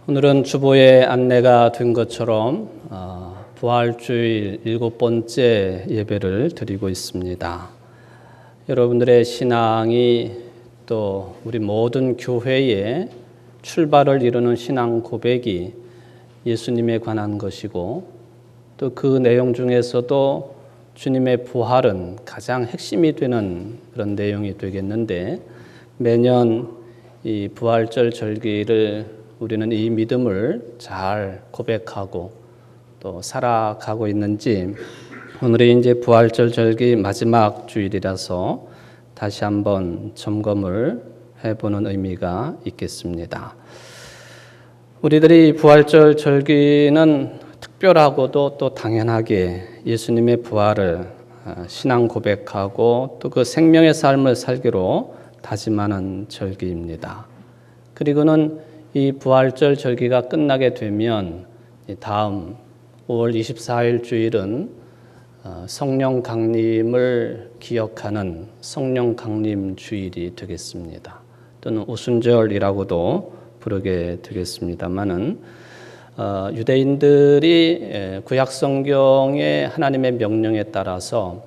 오늘은 주보의 안내가 된 것처럼 부활주일 7번째 예배를 드리고 있습니다. 여러분들의 신앙이 또 우리 모든 교회의 출발을 이루는 신앙 고백이 예수님에 관한 것이고, 또 그 내용 중에서도 주님의 부활은 가장 핵심이 되는 그런 내용이 되겠는데, 매년 이 부활절 절기를 우리는 이 믿음을 잘 고백하고 또 살아가고 있는지, 오늘이 이제 부활절 절기 마지막 주일이라서 다시 한번 점검을 해보는 의미가 있겠습니다. 우리들이 부활절 절기는 특별하고도 또 당연하게 예수님의 부활을 신앙 고백하고 또 그 생명의 삶을 살기로 다짐하는 절기입니다. 그리고는 이 부활절 절기가 끝나게 되면 다음 5월 24일 주일은 성령 강림을 기억하는 성령 강림 주일이 되겠습니다. 또는 오순절이라고도 부르게 되겠습니다만은, 유대인들이 구약 성경의 하나님의 명령에 따라서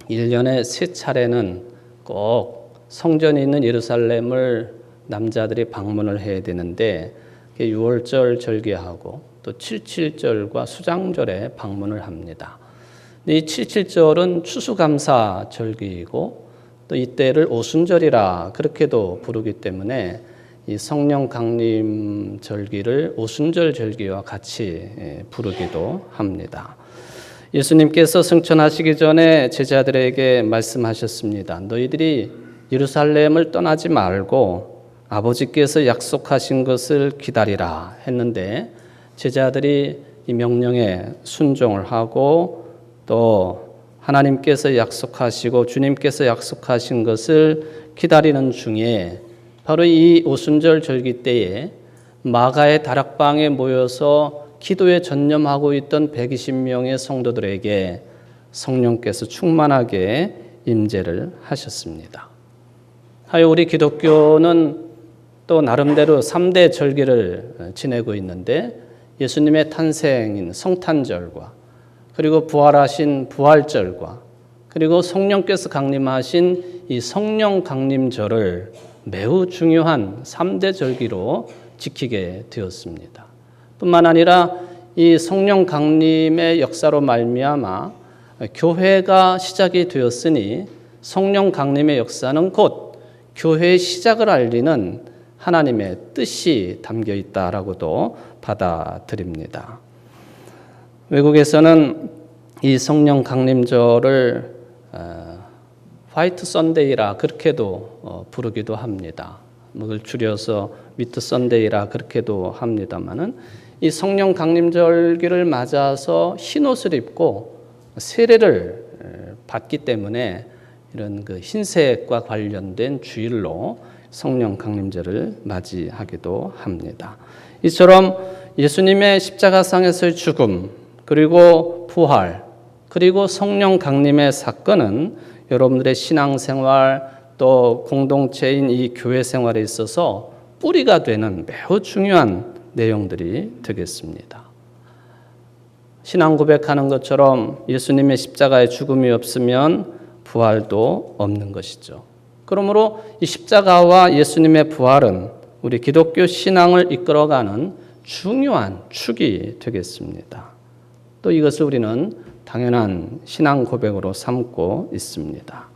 1년에 3차례는 꼭 성전이 있는 예루살렘을 남자들이 방문을 해야 되는데, 유월절 절기하고 또 77절과 수장절에 방문을 합니다. 이 77절은 추수감사 절기이고 또 이때를 오순절이라 그렇게도 부르기 때문에 이 성령 강림 절기를 오순절 절기와 같이 부르기도 합니다. 예수님께서 승천하시기 전에 제자들에게 말씀하셨습니다. 너희들이 예루살렘을 떠나지 말고 아버지께서 약속하신 것을 기다리라 했는데, 제자들이 이 명령에 순종을 하고 또 하나님께서 약속하시고 주님께서 약속하신 것을 기다리는 중에, 바로 이 오순절 절기 때에 마가의 다락방에 모여서 기도에 전념하고 있던 120명의 성도들에게 성령께서 충만하게 임재를 하셨습니다. 하여 우리 기독교는 또 나름대로 3대 절기를 지내고 있는데, 예수님의 탄생인 성탄절과 그리고 부활하신 부활절과 그리고 성령께서 강림하신 이 성령 강림절을 매우 중요한 3대 절기로 지키게 되었습니다. 뿐만 아니라 이 성령 강림의 역사로 말미암아 교회가 시작이 되었으니, 성령 강림의 역사는 곧 교회의 시작을 알리는 하나님의 뜻이 담겨 있다라고도 받아들입니다. 외국에서는 이 성령 강림절을 화이트 선데이라 그렇게도 부르기도 합니다. 그걸 줄여서 위트 선데이라 그렇게도 합니다만은, 이 성령 강림절기를 맞아서 흰 옷을 입고 세례를 받기 때문에 이런 그 흰색과 관련된 주일로 성령 강림절을 맞이하기도 합니다. 이처럼 예수님의 십자가상에서의 죽음, 그리고 부활, 그리고 성령 강림의 사건은 여러분들의 신앙생활 또 공동체인 이 교회 생활에 있어서 뿌리가 되는 매우 중요한 내용들이 되겠습니다. 신앙 고백하는 것처럼 예수님의 십자가의 죽음이 없으면 부활도 없는 것이죠. 그러므로 이 십자가와 예수님의 부활은 우리 기독교 신앙을 이끌어가는 중요한 축이 되겠습니다. 또 이것을 우리는 당연한 신앙 고백으로 삼고 있습니다.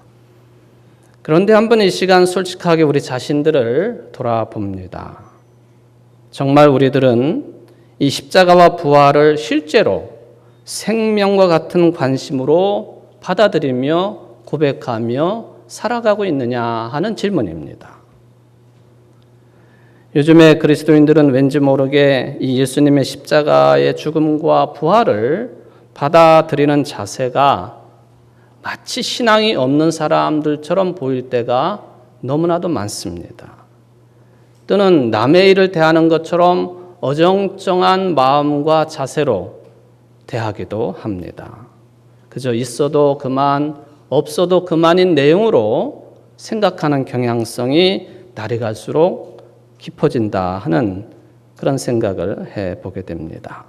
그런데 한번 이 시간 솔직하게 우리 자신들을 돌아봅니다. 정말 우리들은 이 십자가와 부활을 실제로 생명과 같은 관심으로 받아들이며 고백하며 살아가고 있느냐 하는 질문입니다. 요즘에 그리스도인들은 왠지 모르게 이 예수님의 십자가의 죽음과 부활을 받아들이는 자세가 마치 신앙이 없는 사람들처럼 보일 때가 너무나도 많습니다. 또는 남의 일을 대하는 것처럼 어정쩡한 마음과 자세로 대하기도 합니다. 그저 있어도 그만, 없어도 그만인 내용으로 생각하는 경향성이 날이 갈수록 깊어진다 하는 그런 생각을 해보게 됩니다.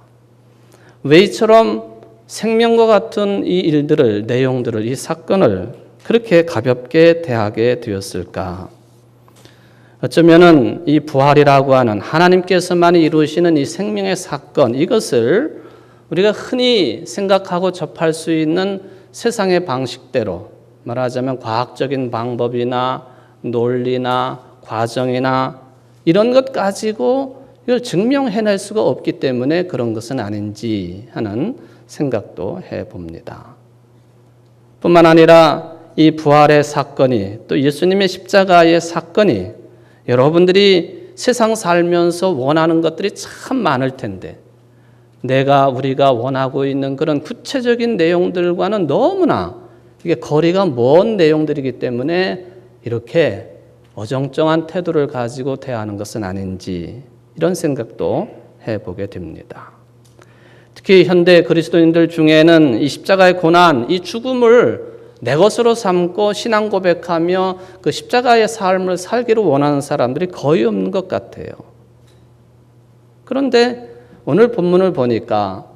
왜 이처럼 생명과 같은 이 일들을, 내용들을, 이 사건을 그렇게 가볍게 대하게 되었을까? 어쩌면은 이 부활이라고 하는 하나님께서만 이루시는 이 생명의 사건, 이것을 우리가 흔히 생각하고 접할 수 있는 세상의 방식대로, 말하자면 과학적인 방법이나 논리나 과정이나 이런 것 가지고 이걸 증명해낼 수가 없기 때문에 그런 것은 아닌지 하는 생각도 해봅니다. 뿐만 아니라 이 부활의 사건이, 또 예수님의 십자가의 사건이 여러분들이 세상 살면서 원하는 것들이 참 많을 텐데 우리가 원하고 있는 그런 구체적인 내용들과는 너무나 이게 거리가 먼 내용들이기 때문에 이렇게 어정쩡한 태도를 가지고 대하는 것은 아닌지 이런 생각도 해보게 됩니다. 특히 현대 그리스도인들 중에는 이 십자가의 고난, 이 죽음을 내 것으로 삼고 신앙 고백하며 그 십자가의 삶을 살기를 원하는 사람들이 거의 없는 것 같아요. 그런데 오늘 본문을 보니까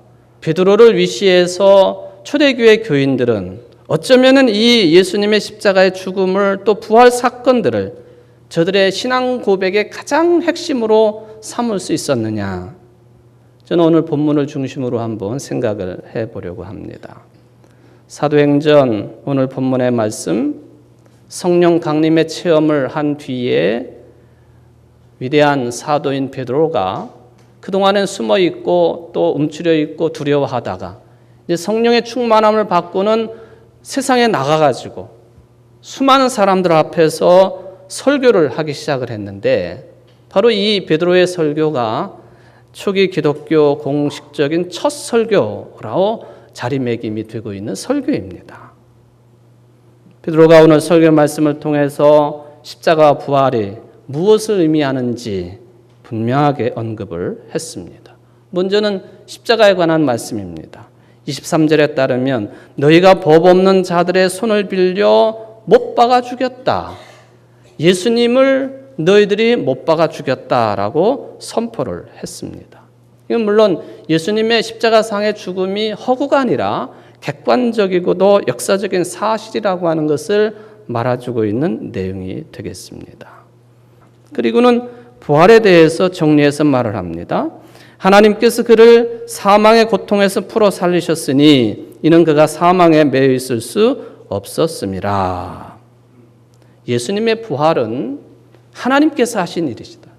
베드로를 위시해서 초대교회 교인들은 어쩌면은 이 예수님의 십자가의 죽음을 또 부활 사건들을 저들의 신앙 고백의 가장 핵심으로 삼을 수 있었느냐? 저는 오늘 본문을 중심으로 한번 생각을 해보려고 합니다. 사도행전 오늘 본문의 말씀, 성령 강림의 체험을 한 뒤에 위대한 사도인 베드로가 그동안엔 숨어 있고 또 움츠려 있고 두려워하다가 이제 성령의 충만함을 받고는 세상에 나가가지고 수많은 사람들 앞에서 설교를 하기 시작을 했는데 바로 이 베드로의 설교가 초기 기독교 공식적인 첫 설교라고 자리매김이 되고 있는 설교입니다. 베드로가 오늘 설교 말씀을 통해서 십자가 부활이 무엇을 의미하는지 분명하게 언급을 했습니다. 먼저는 십자가에 관한 말씀입니다. 23절에 따르면 너희가 법 없는 자들의 손을 빌려 못 박아 죽였다. 예수님을 너희들이 못 박아 죽였다라고 선포를 했습니다. 이건 물론 예수님의 십자가상의 죽음이 허구가 아니라 객관적이고도 역사적인 사실이라고 하는 것을 말해주고 있는 내용이 되겠습니다. 그리고는 부활에 대해서 정리해서 말을 합니다. 하나님께서 그를 사망의 고통에서 풀어 살리셨으니 이는 그가 사망에 매여 있을 수 없었음이라. 예수님의 부활은 하나님께서 하신 일이시다.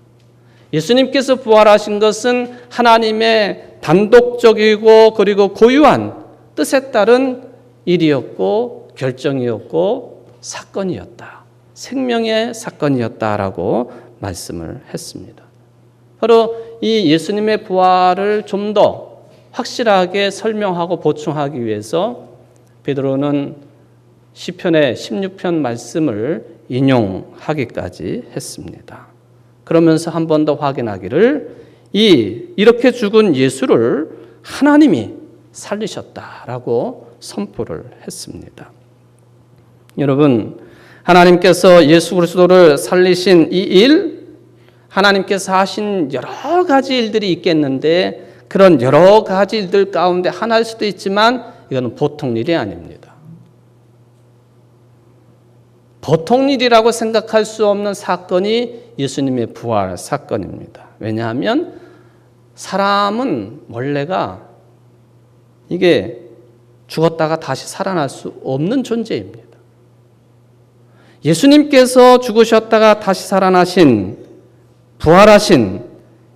예수님께서 부활하신 것은 하나님의 단독적이고 그리고 고유한 뜻에 따른 일이었고 결정이었고 사건이었다. 생명의 사건이었다라고 말씀을 했습니다. 바로 이 예수님의 부활을 좀 더 확실하게 설명하고 보충하기 위해서 베드로는 시편의 16편 말씀을 인용하기까지 했습니다. 그러면서 한 번 더 확인하기를 이렇게 죽은 예수를 하나님이 살리셨다라고 선포를 했습니다. 여러분, 하나님께서 예수 그리스도를 살리신 이 일, 하나님께서 하신 여러 가지 일들이 있겠는데 그런 여러 가지 일들 가운데 하나일 수도 있지만 이거는 보통 일이 아닙니다. 보통 일이라고 생각할 수 없는 사건이 예수님의 부활 사건입니다. 왜냐하면 사람은 원래가 이게 죽었다가 다시 살아날 수 없는 존재입니다. 예수님께서 죽으셨다가 다시 살아나신, 부활하신,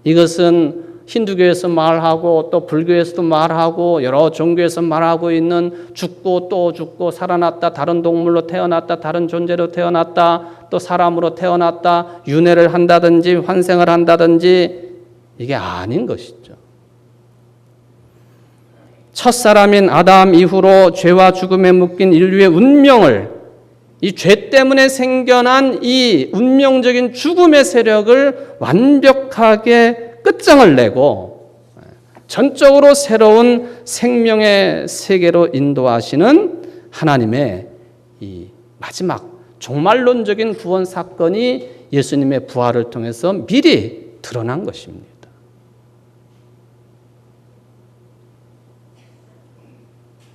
이것은 힌두교에서 말하고 또 불교에서도 말하고 여러 종교에서 말하고 있는 죽고 또 죽고 살아났다, 다른 동물로 태어났다, 다른 존재로 태어났다, 또 사람으로 태어났다, 윤회를 한다든지 환생을 한다든지 이게 아닌 것이죠. 첫사람인 아담 이후로 죄와 죽음에 묶인 인류의 운명을, 이 죄 때문에 생겨난 이 운명적인 죽음의 세력을 완벽하게 끝장을 내고 전적으로 새로운 생명의 세계로 인도하시는 하나님의 이 마지막 종말론적인 구원 사건이 예수님의 부활을 통해서 미리 드러난 것입니다.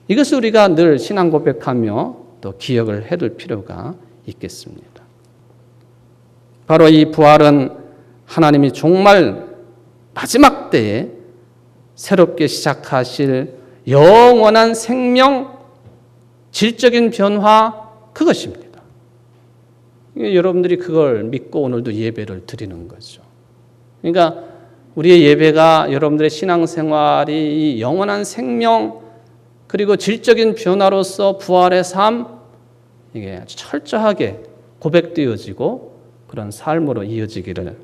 이것을 우리가 늘 신앙 고백하며 또 기억을 해둘 필요가 있겠습니다. 바로 이 부활은 하나님이 정말 마지막 때에 새롭게 시작하실 영원한 생명, 질적인 변화, 그것입니다. 여러분들이 그걸 믿고 오늘도 예배를 드리는 거죠. 그러니까 우리의 예배가 여러분들의 신앙생활이 이 영원한 생명 그리고 질적인 변화로서 부활의 삶, 이게 아주 철저하게 고백되어지고 그런 삶으로 이어지기를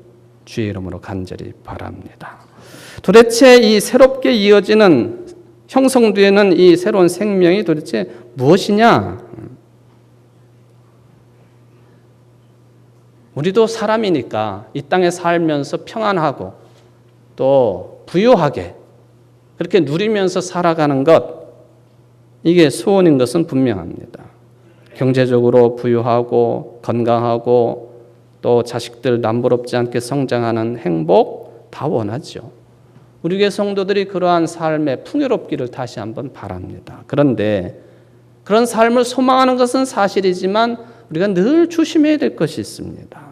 주의 이름으로 간절히 바랍니다. 도대체 이 새롭게 이어지는 형성되는 이 새로운 생명이 도대체 무엇이냐? 우리도 사람이니까 이 땅에 살면서 평안하고 또 부유하게 그렇게 누리면서 살아가는 것, 이게 소원인 것은 분명합니다. 경제적으로 부유하고 건강하고 또 자식들 남부럽지 않게 성장하는 행복 다 원하죠. 우리 교회 성도들이 그러한 삶에 풍요롭기를 다시 한번 바랍니다. 그런데 그런 삶을 소망하는 것은 사실이지만 우리가 늘 조심해야 될 것이 있습니다.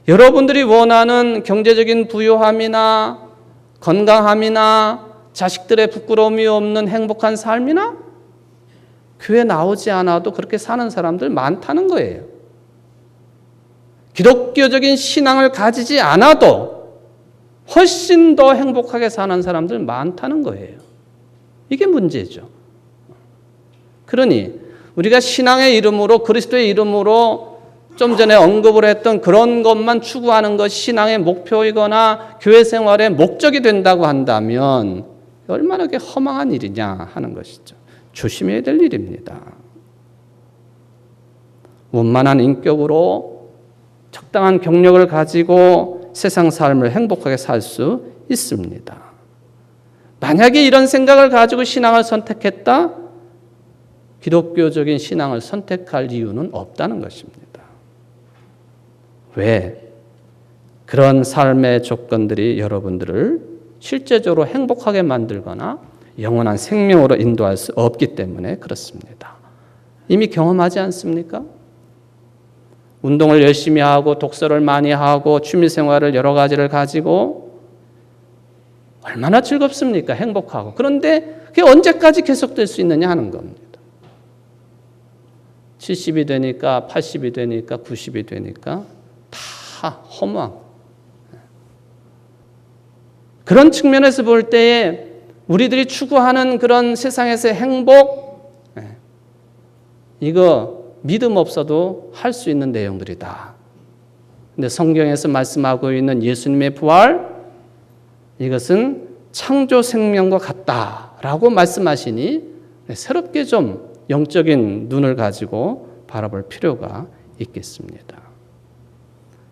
여러분들이 원하는 경제적인 부유함이나 건강함이나 자식들의 부끄러움이 없는 행복한 삶이나 교회 나오지 않아도 그렇게 사는 사람들 많다는 거예요. 기독교적인 신앙을 가지지 않아도 훨씬 더 행복하게 사는 사람들 많다는 거예요. 이게 문제죠. 그러니 우리가 신앙의 이름으로 그리스도의 이름으로 좀 전에 언급을 했던 그런 것만 추구하는 것이 신앙의 목표이거나 교회 생활의 목적이 된다고 한다면 얼마나 허망한 일이냐 하는 것이죠. 조심해야 될 일입니다. 원만한 인격으로 적당한 경력을 가지고 세상 삶을 행복하게 살 수 있습니다. 만약에 이런 생각을 가지고 신앙을 선택했다? 기독교적인 신앙을 선택할 이유는 없다는 것입니다. 왜? 그런 삶의 조건들이 여러분들을 실제적으로 행복하게 만들거나 영원한 생명으로 인도할 수 없기 때문에 그렇습니다. 이미 경험하지 않습니까? 운동을 열심히 하고 독서를 많이 하고 취미생활을 여러 가지를 가지고 얼마나 즐겁습니까? 행복하고. 그런데 그게 언제까지 계속될 수 있느냐 하는 겁니다. 70이 되니까 80이 되니까 90이 되니까 다 허무한. 그런 측면에서 볼 때에 우리들이 추구하는 그런 세상에서의 행복, 이거 믿음 없어도 할 수 있는 내용들이다. 근데 성경에서 말씀하고 있는 예수님의 부활, 이것은 창조 생명과 같다라고 말씀하시니 새롭게 좀 영적인 눈을 가지고 바라볼 필요가 있겠습니다.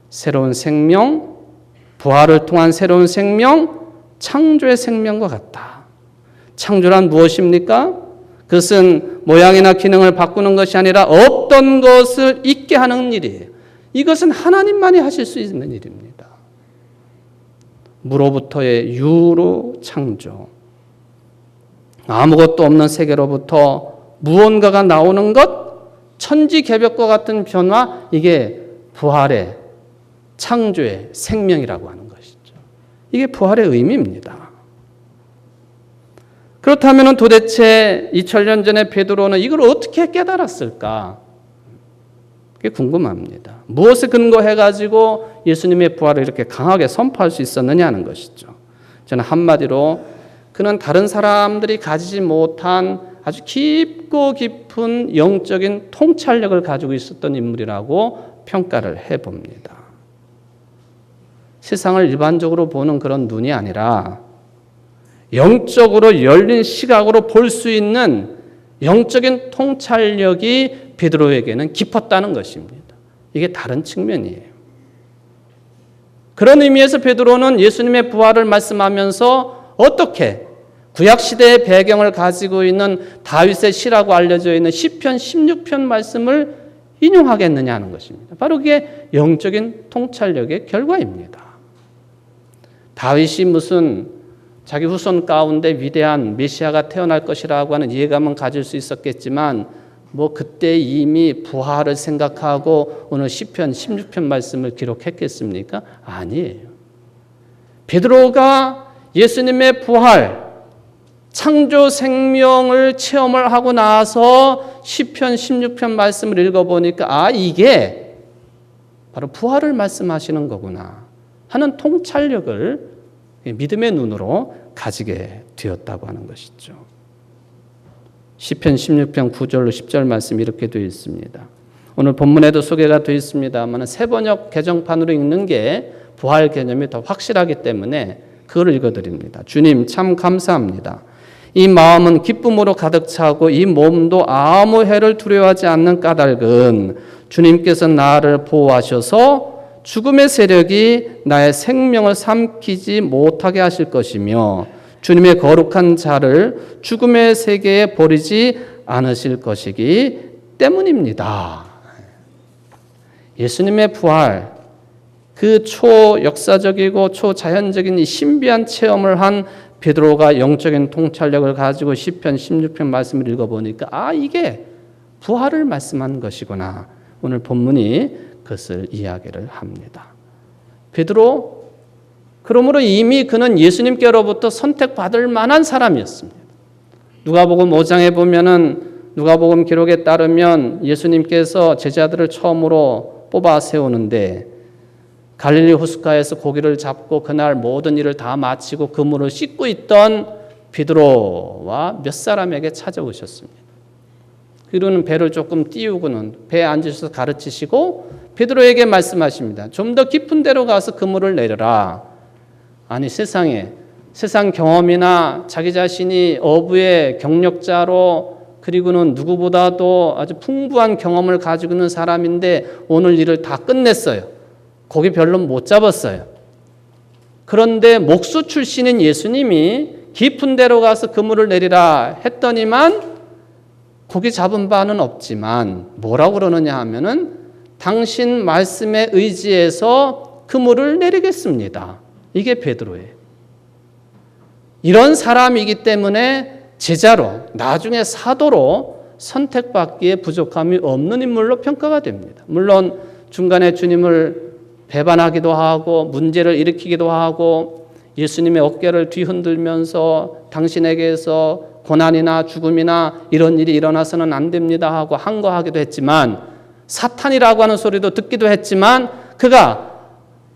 새로운 생명, 부활을 통한 새로운 생명, 창조의 생명과 같다. 창조란 무엇입니까? 그것은 모양이나 기능을 바꾸는 것이 아니라 없던 것을 있게 하는 일이에요. 이것은 하나님만이 하실 수 있는 일입니다. 무로부터의 유로 창조. 아무것도 없는 세계로부터 무언가가 나오는 것, 천지개벽과 같은 변화, 이게 부활의 창조의 생명이라고 하는 것이죠. 이게 부활의 의미입니다. 그렇다면 도대체 2000년 전에 베드로는 이걸 어떻게 깨달았을까? 그게 궁금합니다. 무엇에 근거해가지고 예수님의 부활을 이렇게 강하게 선포할 수 있었느냐 하는 것이죠. 저는 한마디로 그는 다른 사람들이 가지지 못한 아주 깊고 깊은 영적인 통찰력을 가지고 있었던 인물이라고 평가를 해봅니다. 세상을 일반적으로 보는 그런 눈이 아니라 영적으로 열린 시각으로 볼 수 있는 영적인 통찰력이 베드로에게는 깊었다는 것입니다. 이게 다른 측면이에요. 그런 의미에서 베드로는 예수님의 부활을 말씀하면서 어떻게 구약시대의 배경을 가지고 있는 다윗의 시라고 알려져 있는 시편 16편 말씀을 인용하겠느냐 하는 것입니다. 바로 그게 영적인 통찰력의 결과입니다. 다윗이 무슨 자기 후손 가운데 위대한 메시아가 태어날 것이라고 하는 예감은 가질 수 있었겠지만 뭐 그때 이미 부활을 생각하고 오늘 시편 16편 말씀을 기록했겠습니까? 아니에요. 베드로가 예수님의 부활, 창조 생명을 체험을 하고 나서 시편 16편 말씀을 읽어보니까 이게 바로 부활을 말씀하시는 거구나 하는 통찰력을 믿음의 눈으로 가지게 되었다고 하는 것이죠. 시편 16편 9절로 10절 말씀이 이렇게 되어 있습니다. 오늘 본문에도 소개가 되어 있습니다만 새 번역 개정판으로 읽는 게 부활 개념이 더 확실하기 때문에 그걸 읽어드립니다. 주님 참 감사합니다. 이 마음은 기쁨으로 가득 차고 이 몸도 아무 해를 두려워하지 않는 까닭은 주님께서 나를 보호하셔서 죽음의 세력이 나의 생명을 삼키지 못하게 하실 것이며 주님의 거룩한 자를 죽음의 세계에 버리지 않으실 것이기 때문입니다. 예수님의 부활, 그 초역사적이고 초자연적인 이 신비한 체험을 한 베드로가 영적인 통찰력을 가지고 시편 16편 말씀을 읽어보니까 이게 부활을 말씀한 것이구나. 오늘 본문이 그것을 이야기를 합니다. 베드로, 그러므로 이미 그는 예수님께로부터 선택받을 만한 사람이었습니다. 누가복음 5장에 보면은 누가복음 기록에 따르면 예수님께서 제자들을 처음으로 뽑아 세우는데 갈릴리 호숫가에서 고기를 잡고 그날 모든 일을 다 마치고 그물을 씻고 있던 베드로와 몇 사람에게 찾아오셨습니다. 그리고는 배를 조금 띄우고는 배에 앉으셔서 가르치시고 베드로에게 말씀하십니다. 좀 더 깊은 데로 가서 그물을 내려라. 아니 세상 경험이나 자기 자신이 어부의 경력자로 그리고는 누구보다도 아주 풍부한 경험을 가지고 있는 사람인데 오늘 일을 다 끝냈어요. 고기 별로 못 잡았어요. 그런데 목수 출신인 예수님이 깊은 데로 가서 그물을 내리라 했더니만 고기 잡은 바는 없지만 뭐라고 그러느냐 하면은 당신 말씀에 의지해서 그물을 내리겠습니다. 이게 베드로예요. 이런 사람이기 때문에 제자로 나중에 사도로 선택받기에 부족함이 없는 인물로 평가가 됩니다. 물론 중간에 주님을 배반하기도 하고 문제를 일으키기도 하고 예수님의 어깨를 뒤흔들면서 당신에게서 고난이나 죽음이나 이런 일이 일어나서는 안 됩니다 하고 항거하기도 했지만 사탄이라고 하는 소리도 듣기도 했지만 그가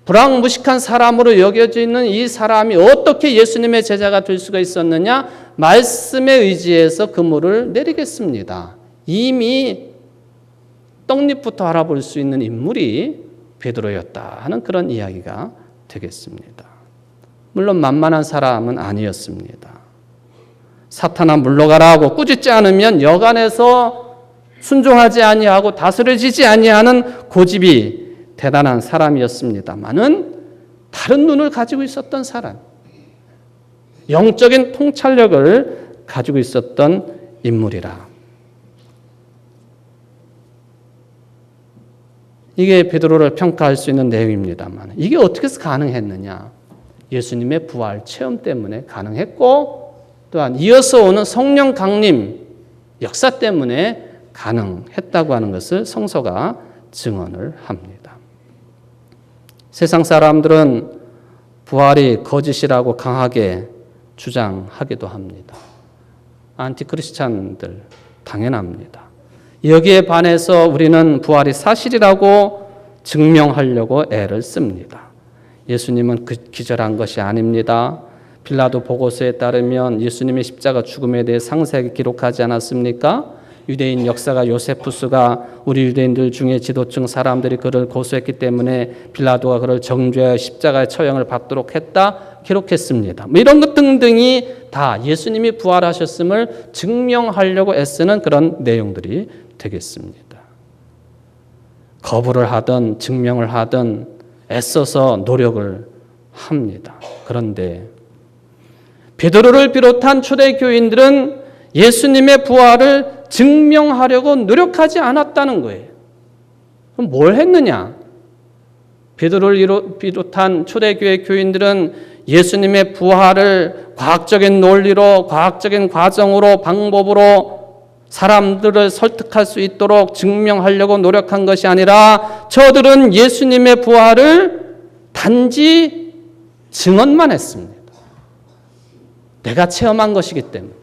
불황무식한 사람으로 여겨져 있는 이 사람이 어떻게 예수님의 제자가 될 수가 있었느냐? 말씀에 의지해서 그물을 내리겠습니다. 이미 떡잎부터 알아볼 수 있는 인물이 베드로였다 하는 그런 이야기가 되겠습니다. 물론 만만한 사람은 아니었습니다. 사탄아 물러가라 하고 꾸짖지 않으면 여간에서 순종하지 아니하고 다스려지지 아니하는 고집이 대단한 사람이었습니다만은 다른 눈을 가지고 있었던 사람, 영적인 통찰력을 가지고 있었던 인물이라. 이게 베드로를 평가할 수 있는 내용입니다만 이게 어떻게 해서 가능했느냐? 예수님의 부활 체험 때문에 가능했고 또한 이어서 오는 성령 강림 역사 때문에 가능했다고 하는 것을 성서가 증언을 합니다. 세상 사람들은 부활이 거짓이라고 강하게 주장하기도 합니다. 안티크리스찬들 당연합니다. 여기에 반해서 우리는 부활이 사실이라고 증명하려고 애를 씁니다. 예수님은 기절한 것이 아닙니다. 빌라도 보고서에 따르면 예수님의 십자가 죽음에 대해 상세하게 기록하지 않았습니까? 유대인 역사가 요세푸스가 우리 유대인들 중에 지도층 사람들이 그를 고소했기 때문에 빌라도가 그를 정죄하여 십자가의 처형을 받도록 했다 기록했습니다. 이런 것 등등이 다 예수님이 부활하셨음을 증명하려고 애쓰는 그런 내용들이 되겠습니다. 거부를 하든 증명을 하든 애써서 노력을 합니다. 그런데 베드로를 비롯한 초대교인들은 예수님의 부활을 증명하려고 노력하지 않았다는 거예요. 그럼 뭘 했느냐? 베드로를 비롯한 초대교회 교인들은 예수님의 부활을 과학적인 논리로, 과학적인 과정으로, 방법으로 사람들을 설득할 수 있도록 증명하려고 노력한 것이 아니라 저들은 예수님의 부활을 단지 증언만 했습니다. 내가 체험한 것이기 때문에.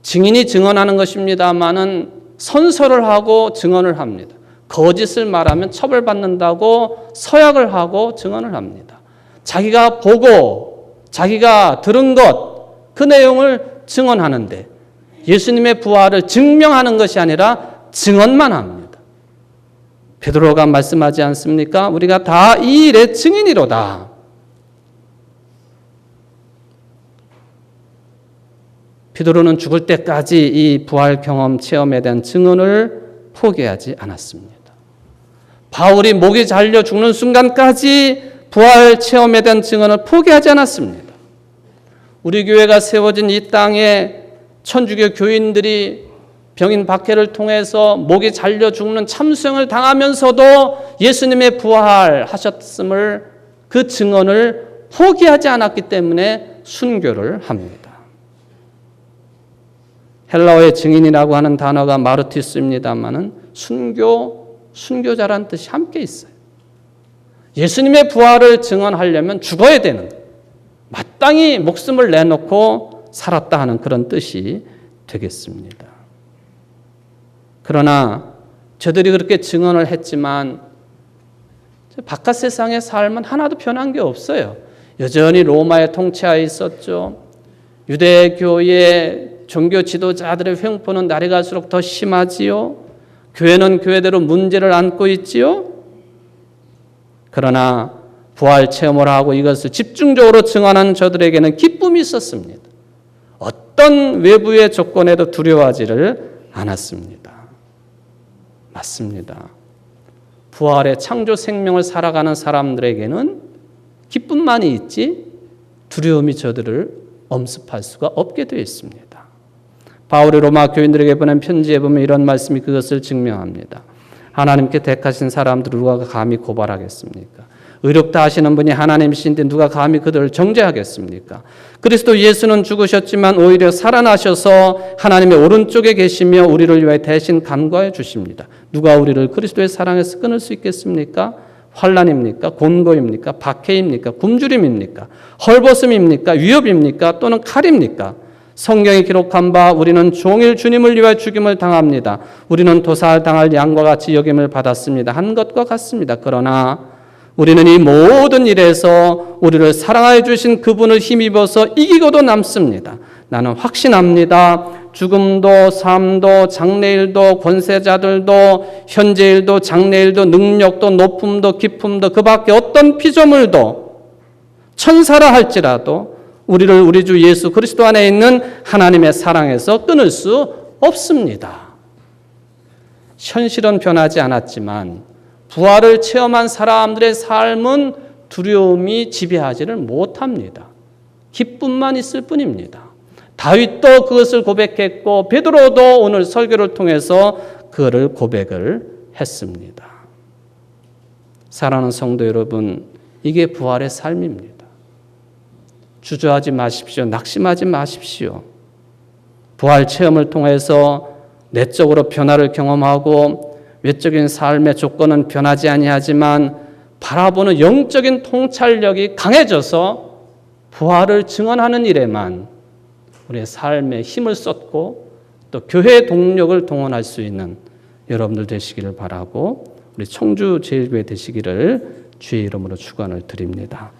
증인이 증언하는 것입니다마는 선서를 하고 증언을 합니다. 거짓을 말하면 처벌받는다고 서약을 하고 증언을 합니다. 자기가 보고 자기가 들은 것, 그 내용을 증언하는데 예수님의 부활을 증명하는 것이 아니라 증언만 합니다. 베드로가 말씀하지 않습니까? 우리가 다 이 일의 증인이로다. 베드로는 죽을 때까지 이 부활 경험 체험에 대한 증언을 포기하지 않았습니다. 바울이 목이 잘려 죽는 순간까지 부활 체험에 대한 증언을 포기하지 않았습니다. 우리 교회가 세워진 이 땅에 천주교 교인들이 병인 박해를 통해서 목이 잘려 죽는 참수형을 당하면서도 예수님의 부활하셨음을 그 증언을 포기하지 않았기 때문에 순교를 합니다. 헬라어의 증인이라고 하는 단어가 마르티스입니다만은 순교자라는 뜻이 함께 있어요. 예수님의 부활을 증언하려면 죽어야 되는, 마땅히 목숨을 내놓고 살았다 하는 그런 뜻이 되겠습니다. 그러나 저들이 그렇게 증언을 했지만 바깥 세상의 삶은 하나도 변한 게 없어요. 여전히 로마의 통치하에 있었죠. 유대교의 종교 지도자들의 횡포는 날이 갈수록 더 심하지요. 교회는 교회대로 문제를 안고 있지요. 그러나 부활 체험을 하고 이것을 집중적으로 증언하는 저들에게는 기쁨이 있었습니다. 어떤 외부의 조건에도 두려워하지를 않았습니다. 맞습니다. 부활의 창조 생명을 살아가는 사람들에게는 기쁨만이 있지 두려움이 저들을 엄습할 수가 없게 되어 있습니다. 바울이 로마 교인들에게 보낸 편지에 보면 이런 말씀이 그것을 증명합니다. 하나님께 택하신 사람들을 누가 감히 고발하겠습니까? 의롭다 하시는 분이 하나님이신데 누가 감히 그들을 정죄하겠습니까? 그리스도 예수는 죽으셨지만 오히려 살아나셔서 하나님의 오른쪽에 계시며 우리를 위하여 대신 간구하여 주십니다. 누가 우리를 그리스도의 사랑에서 끊을 수 있겠습니까? 환난입니까? 곤고입니까? 박해입니까? 굶주림입니까? 헐벗음입니까? 위협입니까? 또는 칼입니까? 성경에 기록한 바 우리는 종일 주님을 위하여 죽임을 당합니다. 우리는 도살당할 양과 같이 여김을 받았습니다. 한 것과 같습니다. 그러나 우리는 이 모든 일에서 우리를 사랑하여 주신 그분을 힘입어서 이기고도 남습니다. 나는 확신합니다. 죽음도 삶도 장래일도 권세자들도 현재일도 장래일도 능력도 높음도 깊음도 그 밖에 어떤 피조물도 천사라 할지라도 우리를 우리 주 예수 그리스도 안에 있는 하나님의 사랑에서 끊을 수 없습니다. 현실은 변하지 않았지만 부활을 체험한 사람들의 삶은 두려움이 지배하지를 못합니다. 기쁨만 있을 뿐입니다. 다윗도 그것을 고백했고 베드로도 오늘 설교를 통해서 그를 고백을 했습니다. 사랑하는 성도 여러분, 이게 부활의 삶입니다. 주저하지 마십시오. 낙심하지 마십시오. 부활 체험을 통해서 내적으로 변화를 경험하고 외적인 삶의 조건은 변하지 아니하지만 바라보는 영적인 통찰력이 강해져서 부활을 증언하는 일에만 우리의 삶에 힘을 쏟고 또 교회의 동력을 동원할 수 있는 여러분들 되시기를 바라고 우리 청주제일교회 되시기를 주의 이름으로 축원을 드립니다.